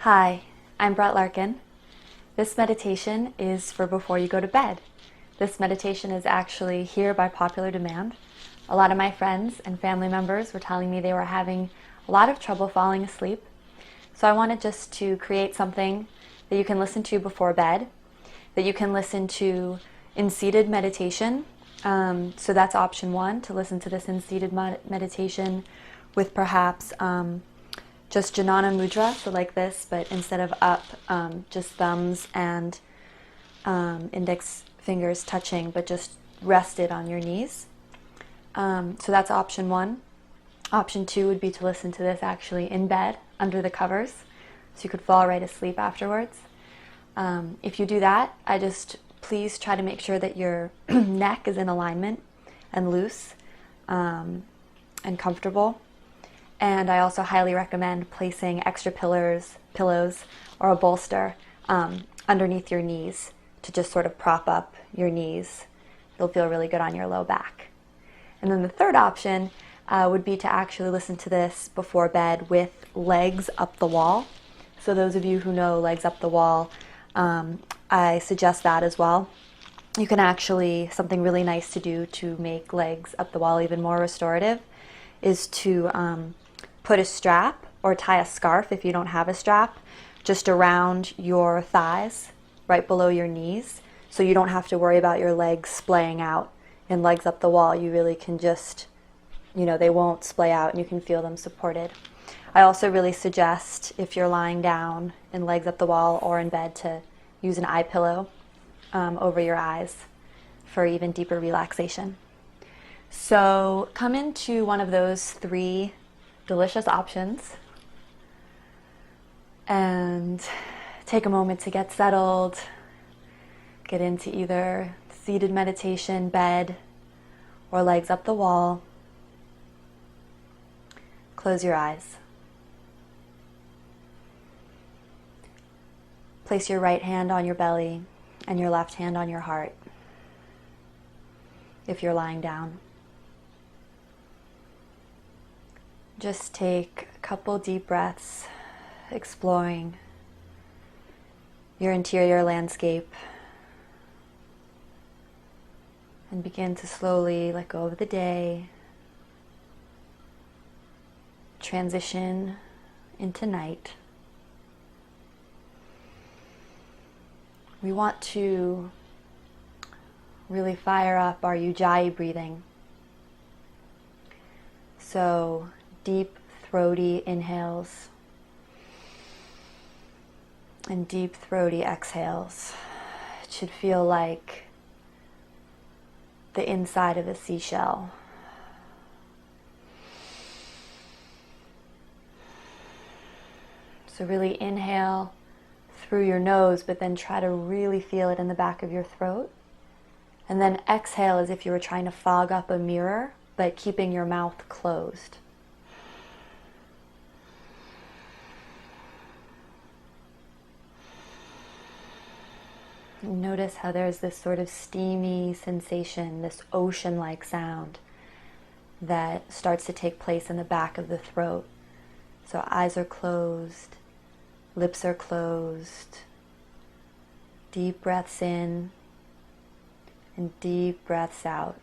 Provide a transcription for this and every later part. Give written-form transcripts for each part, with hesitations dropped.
Hi, I'm Brett Larkin. This meditation is for before you go to bed. This meditation is actually here by popular demand. A lot of my friends and family members were telling me they were having a lot of trouble falling asleep. So I wanted just to create something that you can listen to before bed, that you can listen to in seated meditation. So that's option one, to listen to this in seated meditation with perhaps just Jnana Mudra, so like this, but instead of up, just thumbs and index fingers touching, but just rested on your knees. So that's option one. Option two would be to listen to this actually in bed, under the covers, so you could fall right asleep afterwards. If you do that, please try to make sure that your neck is in alignment and loose and comfortable. And I also highly recommend placing extra pillows, or a bolster underneath your knees to just sort of prop up your knees. It'll feel really good on your low back. And then the third option would be to actually listen to this before bed with legs up the wall. So those of you who know legs up the wall, I suggest that as well. You can actually, something really nice to do to make legs up the wall even more restorative is to put a strap or tie a scarf, if you don't have a strap, just around your thighs, right below your knees, so you don't have to worry about your legs splaying out. In legs up the wall, you really can just, they won't splay out and you can feel them supported. I also really suggest, if you're lying down in legs up the wall or in bed, to use an eye pillow over your eyes for even deeper relaxation. So come into one of those three delicious options and take a moment to get settled. Get into either seated meditation, bed, or legs up the wall. Close your eyes. Place your right hand on your belly and your left hand on your heart if you're lying down. Just take a couple deep breaths, exploring your interior landscape, and begin to slowly let go of the day, transition into night. We want to really fire up our ujjayi breathing. So deep, throaty inhales and deep, throaty exhales. It should feel like the inside of a seashell. So really inhale through your nose, but then try to really feel it in the back of your throat. And then exhale as if you were trying to fog up a mirror, but keeping your mouth closed. Notice how there's this sort of steamy sensation, this ocean-like sound that starts to take place in the back of the throat. So eyes are closed, lips are closed, deep breaths in and deep breaths out.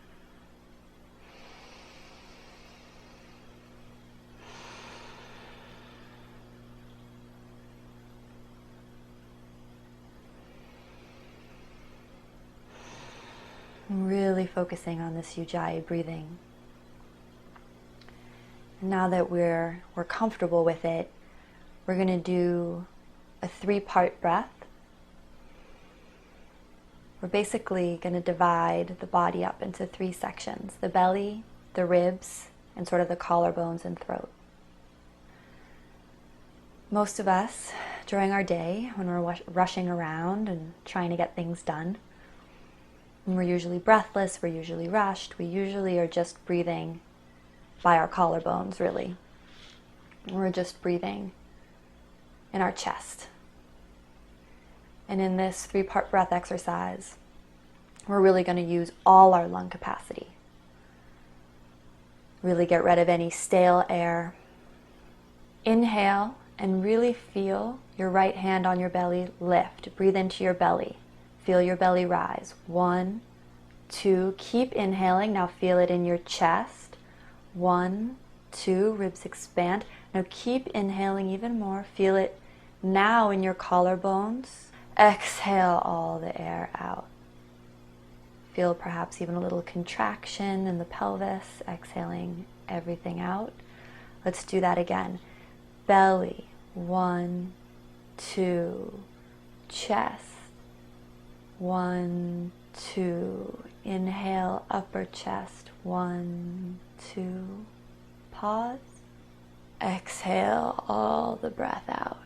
Really focusing on this ujjayi breathing. And now that we're comfortable with it, we're going to do a 3-part breath. We're basically going to divide the body up into 3 sections: the belly, the ribs, and sort of the collarbones and throat. Most of us, during our day, when we're rushing around and trying to get things done, and we're usually breathless, we're usually rushed, we usually are just breathing by our collarbones, really. We're just breathing in our chest. And in this 3-part breath exercise, we're really going to use all our lung capacity. Really get rid of any stale air. Inhale and really feel your right hand on your belly lift. Breathe into your belly. Feel your belly rise. 1, 2, keep inhaling. Now feel it in your chest. 1, 2, ribs expand. Now keep inhaling even more. Feel it now in your collarbones. Exhale all the air out. Feel perhaps even a little contraction in the pelvis, exhaling everything out. Let's do that again. Belly, 1, 2, chest, 1, 2, inhale, upper chest, 1, 2, pause, exhale all the breath out.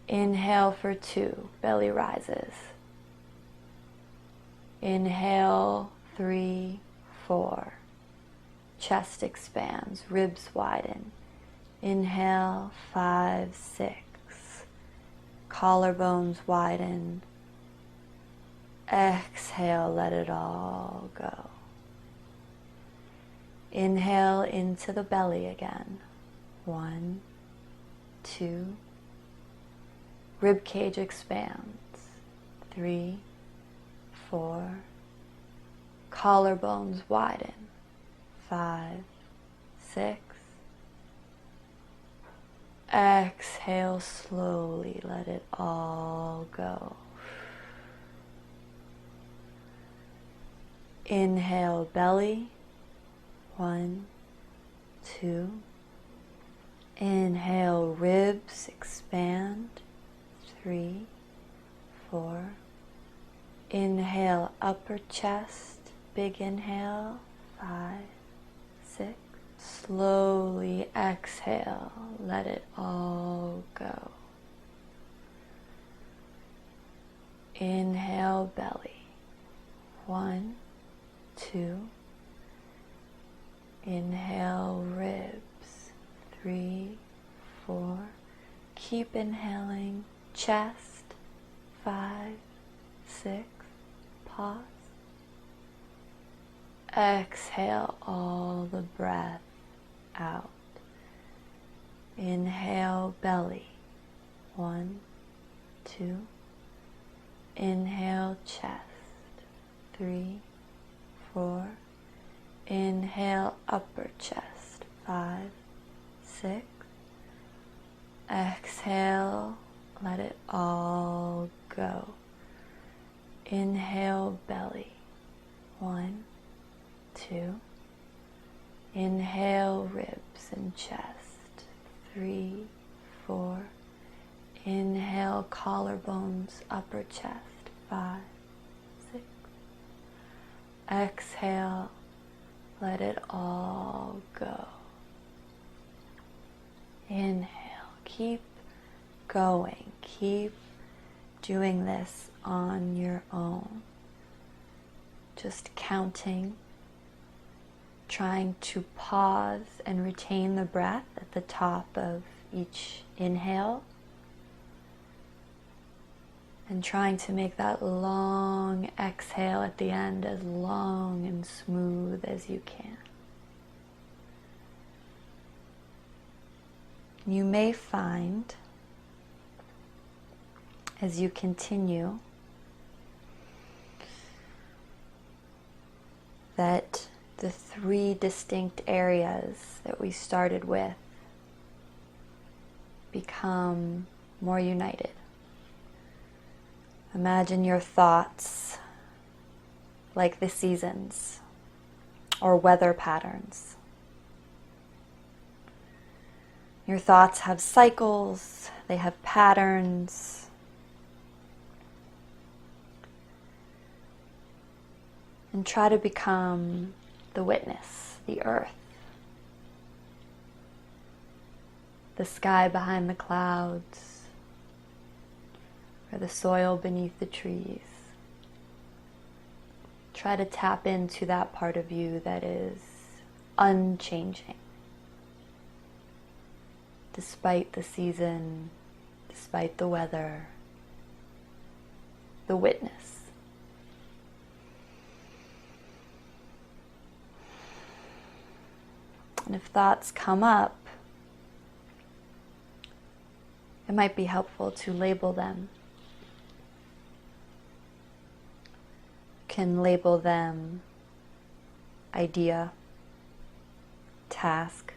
Inhale for 2, belly rises. Inhale, 3, 4, chest expands, ribs widen. Inhale, 5, 6, collarbones widen. Exhale, let it all go. Inhale into the belly again. 1, 2, rib cage expands. 3, 4, collarbones widen. 5, 6. Exhale slowly, let it all go. Inhale, belly. 1, 2. Inhale, ribs expand. 3, 4. Inhale, upper chest, big inhale. 5, 6. Slowly exhale, let it all go. Inhale, belly. 1, 2. Inhale, ribs. 3, 4. Keep inhaling, chest. 5, 6. Pause. Exhale all the breath out. Inhale, belly. 1, 2. Inhale, chest. 3, 4. Inhale, upper chest. 5, 6. Exhale, let it all go. Inhale, belly. 1, 2. Inhale, ribs and chest. 3, 4. Inhale, collarbones, upper chest. 5, 6. Exhale, let it all go. Inhale, keep going. Keep doing this on your own. Just counting. Trying to pause and retain the breath at the top of each inhale. And trying to make that long exhale at the end as long and smooth as you can. You may find, as you continue, that the 3 distinct areas that we started with become more united. Imagine your thoughts like the seasons or weather patterns. Your thoughts have cycles, they have patterns. And try to become the witness, the earth, the sky behind the clouds, or the soil beneath the trees. Try to tap into that part of you that is unchanging, despite the season, despite the weather, the witness. And if thoughts come up, it might be helpful to label them. You can label them idea, task,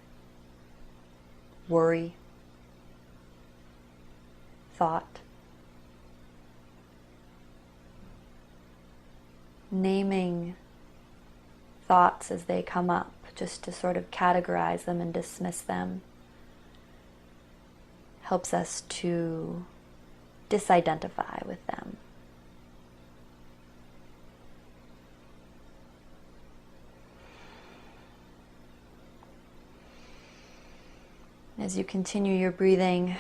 worry, thought. Naming thoughts as they come up, just to sort of categorize them and dismiss them, helps us to disidentify with them. As you continue your breathing,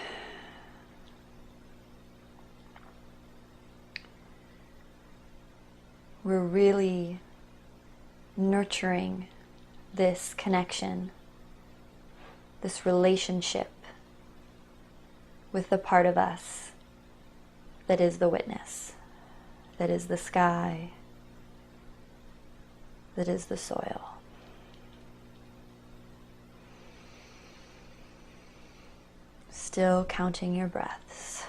we're really nurturing this connection, this relationship with the part of us that is the witness, that is the sky, that is the soil. Still counting your breaths.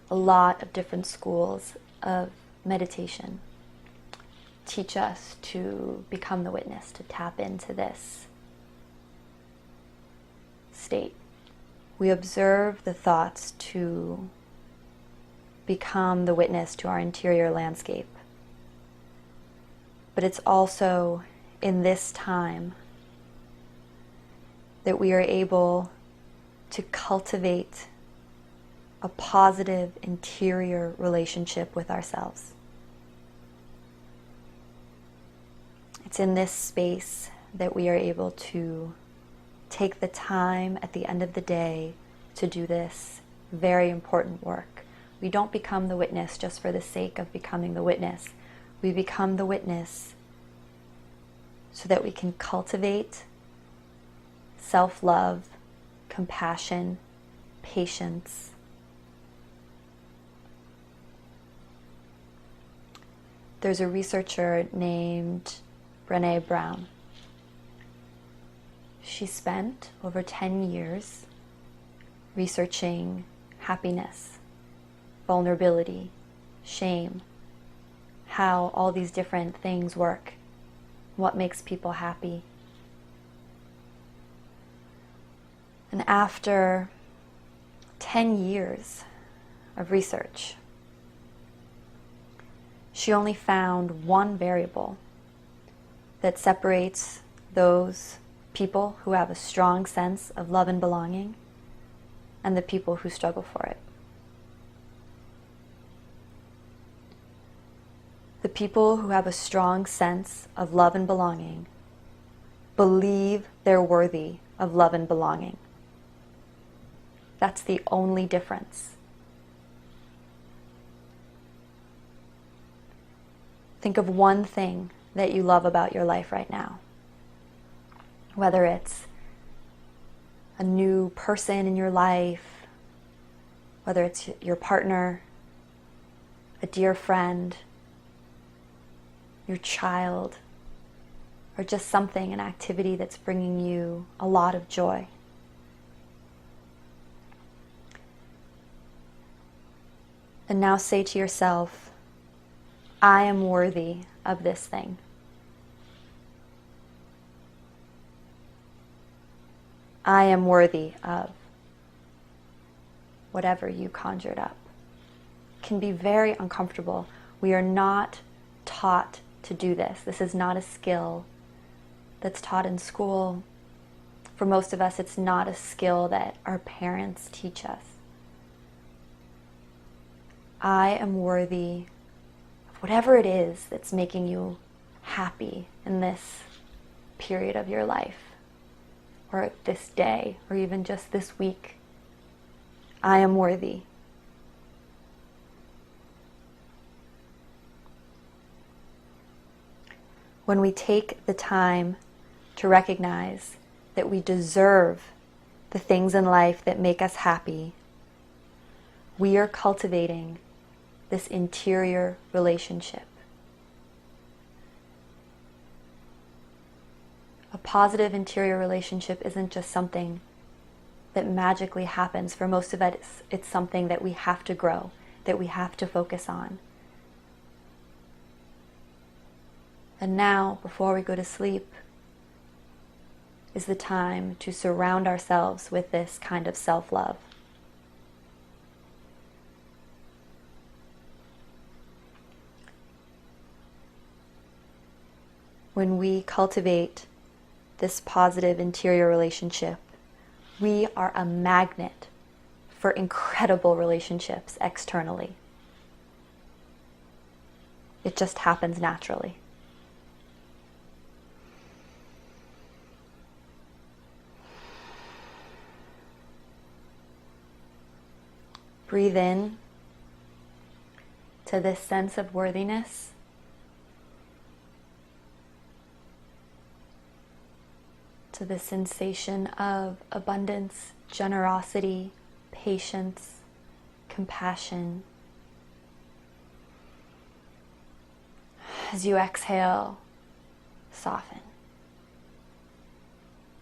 A lot of different schools of meditation teach us to become the witness, to tap into this state. We observe the thoughts to become the witness to our interior landscape. But it's also in this time that we are able to cultivate a positive interior relationship with ourselves. It's in this space that we are able to take the time at the end of the day to do this very important work. We don't become the witness just for the sake of becoming the witness. We become the witness so that we can cultivate self-love, compassion, patience. There's a researcher named Brené Brown. She spent over 10 years researching happiness, vulnerability, shame, how all these different things work, what makes people happy. And after 10 years of research, she only found one variable that separates those people who have a strong sense of love and belonging and the people who struggle for it. The people who have a strong sense of love and belonging believe they're worthy of love and belonging. That's the only difference. Think of one thing that you love about your life right now. Whether it's a new person in your life, whether it's your partner, a dear friend, your child, or just something, an activity that's bringing you a lot of joy. And now say to yourself, I am worthy of this thing. I am worthy of whatever you conjured up. It can be very uncomfortable. We are not taught to do this. This is not a skill that's taught in school. For most of us, it's not a skill that our parents teach us. I am worthy of whatever it is that's making you happy in this period of your life, or this day, or even just this week. I am worthy. When we take the time to recognize that we deserve the things in life that make us happy, We are cultivating this interior relationship. A positive interior relationship isn't just something that magically happens. For most of us, it's something that we have to grow, that we have to focus on. And now, before we go to sleep, is the time to surround ourselves with this kind of self-love. When we cultivate this positive interior relationship, we are a magnet for incredible relationships externally. It just happens naturally. Breathe in to this sense of worthiness. To the sensation of abundance, generosity, patience, compassion. As you exhale, soften.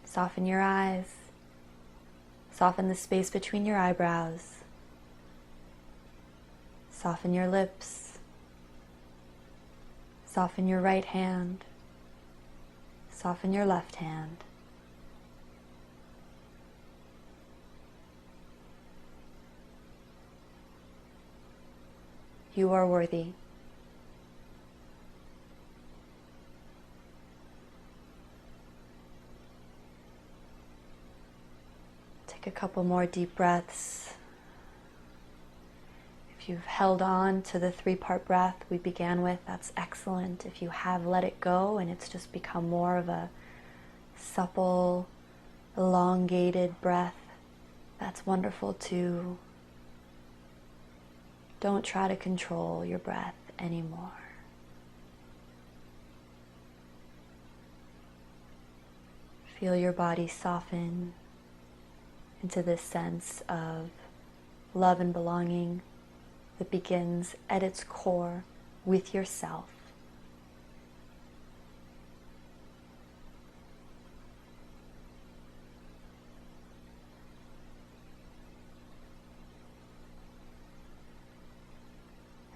Soften your eyes. Soften the space between your eyebrows. Soften your lips. Soften your right hand. Soften your left hand. You are worthy. Take a couple more deep breaths. If you've held on to the 3-part breath we began with, that's excellent. If you have let it go and it's just become more of a supple, elongated breath, that's wonderful too. Don't try to control your breath anymore. Feel your body soften into this sense of love and belonging that begins at its core with yourself.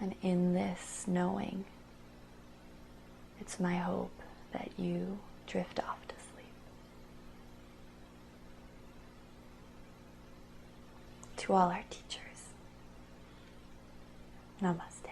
And in this knowing, it's my hope that you drift off to sleep. To all our teachers, namaste.